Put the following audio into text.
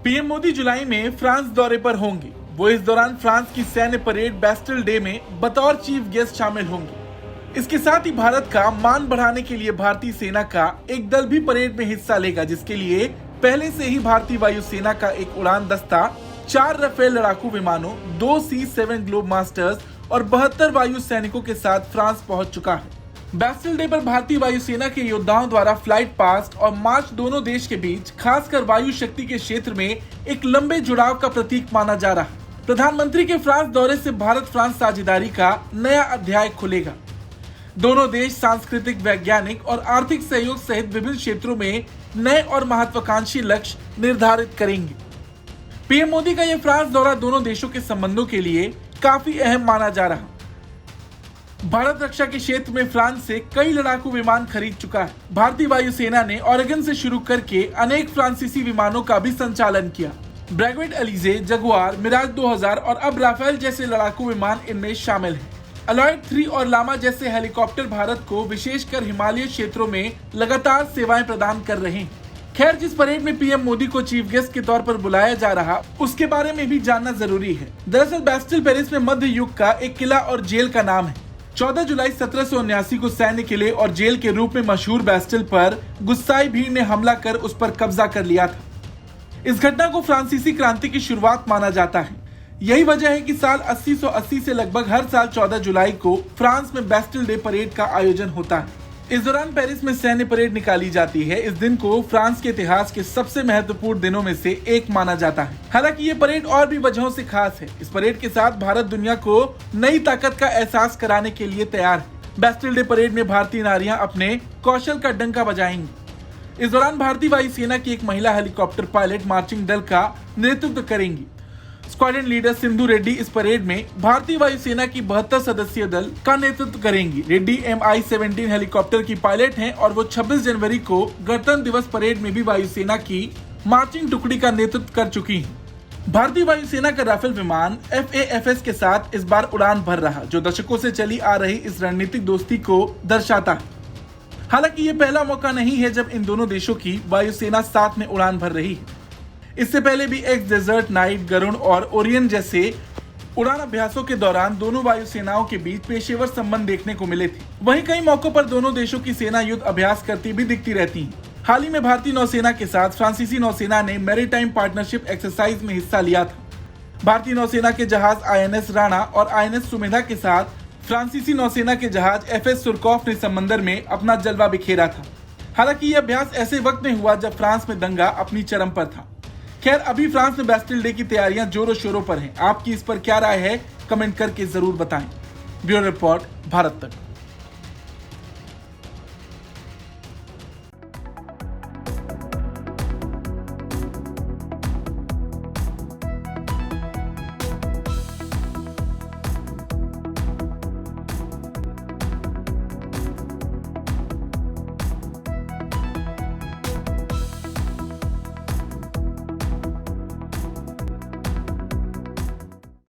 PM Modi जुलाई में France दौरे पर होंगे। वो इस दौरान फ्रांस की सैन्य परेड बैस्टिल डे में बतौर चीफ गेस्ट शामिल होंगे। इसके साथ ही भारत का मान बढ़ाने के लिए भारतीय सेना का एक दल भी परेड में हिस्सा लेगा, जिसके लिए पहले से ही भारतीय वायुसेना का एक उड़ान दस्ता 4 राफेल लड़ाकू विमानों, 2 C-7 ग्लोब मास्टर्स और 72 वायु सैनिकों के साथ फ्रांस पहुंच चुका है। बैस्टिल डे पर भारतीय वायुसेना के योद्धाओं द्वारा फ्लाइट पास्ट और मार्च दोनों देश के बीच खासकर वायु शक्ति के क्षेत्र में एक लंबे जुड़ाव का प्रतीक माना जा रहा है। प्रधानमंत्री के फ्रांस दौरे से भारत फ्रांस साझेदारी का नया अध्याय खुलेगा। दोनों देश सांस्कृतिक, वैज्ञानिक और आर्थिक सहयोग सहित विभिन्न क्षेत्रों में नए और महत्वाकांक्षी लक्ष्य निर्धारित करेंगे। पीएम मोदी का यह फ्रांस दौरा दोनों देशों के संबंधों के लिए काफी अहम माना जा रहा है। भारत रक्षा के क्षेत्र में फ्रांस से कई लड़ाकू विमान खरीद चुका है। भारतीय वायुसेना ने ओरेगन से शुरू करके अनेक फ्रांसीसी विमानों का भी संचालन किया। ब्रैगवेट एलिजे, जगुआर, मिराज 2000 और अब राफेल जैसे लड़ाकू विमान इनमें शामिल हैं। अलॉयड 3 और लामा जैसे हेलीकॉप्टर भारत को विशेषकर हिमालयी क्षेत्रों में लगातार सेवाएं प्रदान कर रहे हैं। खैर, जिस परेड में पीएम मोदी को चीफ गेस्ट के तौर पर बुलाया जा रहा, उसके बारे में भी जानना जरूरी है। दरअसल बैस्टिल पेरिस में मध्य युग का एक किला और जेल का नाम है। 14 जुलाई 1779 को सैन्य किले और जेल के रूप में मशहूर बैस्टिल पर गुस्साई भीड़ ने हमला कर उस पर कब्जा कर लिया था। इस घटना को फ्रांसीसी क्रांति की शुरुआत माना जाता है। यही वजह है कि साल 1880 से लगभग हर साल 14 जुलाई को फ्रांस में बैस्टिल डे परेड का आयोजन होता है। इस दौरान पेरिस में सैन्य परेड निकाली जाती है। इस दिन को फ्रांस के इतिहास के सबसे महत्वपूर्ण दिनों में से एक माना जाता है। हालांकि ये परेड और भी वजहों से खास है। इस परेड के साथ भारत दुनिया को नई ताकत का एहसास कराने के लिए तैयार है। बैस्टिल डे परेड में भारतीय नारियां अपने कौशल का डंका बजाएंगी। इस दौरान भारतीय वायुसेना की एक महिला हेलीकॉप्टर पायलट मार्चिंग दल का नेतृत्व करेंगी। स्क्वाड्रन लीडर सिंधु रेड्डी इस परेड में भारतीय वायुसेना की 72 सदस्यीय दल का नेतृत्व करेंगी। रेड्डी Mi-17 हेलीकॉप्टर की पायलट हैं और वो 26 जनवरी को गणतंत्र दिवस परेड में भी वायुसेना की मार्चिंग टुकड़ी का नेतृत्व कर चुकी हैं। भारतीय वायुसेना का राफेल विमान FA-FS के साथ इस बार उड़ान भर रहा, जो दशकों से चली आ रही इस रणनीतिक दोस्ती को दर्शाता है। हालांकि ये पहला मौका नहीं है जब इन दोनों देशों की वायुसेना साथ में उड़ान भर रही है। इससे पहले भी एक्स डेजर्ट नाइट, गरुण और ओरियन जैसे उड़ान अभ्यासों के दौरान दोनों वायुसेनाओं के बीच पेशेवर संबंध देखने को मिले थे। वहीं कई मौकों पर दोनों देशों की सेना युद्ध अभ्यास करती भी दिखती रहती है। हाल ही में भारतीय नौसेना के साथ फ्रांसीसी नौसेना ने मैरीटाइम पार्टनरशिप एक्सरसाइज में हिस्सा लिया था। भारतीय नौसेना के जहाज INS राणा और INS सुमेधा के साथ फ्रांसीसी नौसेना के जहाज FS सुरकॉफ ने समंदर में अपना जलवा बिखेरा था। हालांकि यह अभ्यास ऐसे वक्त में हुआ जब फ्रांस में दंगा अपनी चरम पर था। खैर, अभी फ्रांस में बैस्टिल डे की तैयारियां जोरों शोरों पर हैं। आपकी इस पर क्या राय है, कमेंट करके जरूर बताएं। ब्यूरो रिपोर्ट, भारत तक।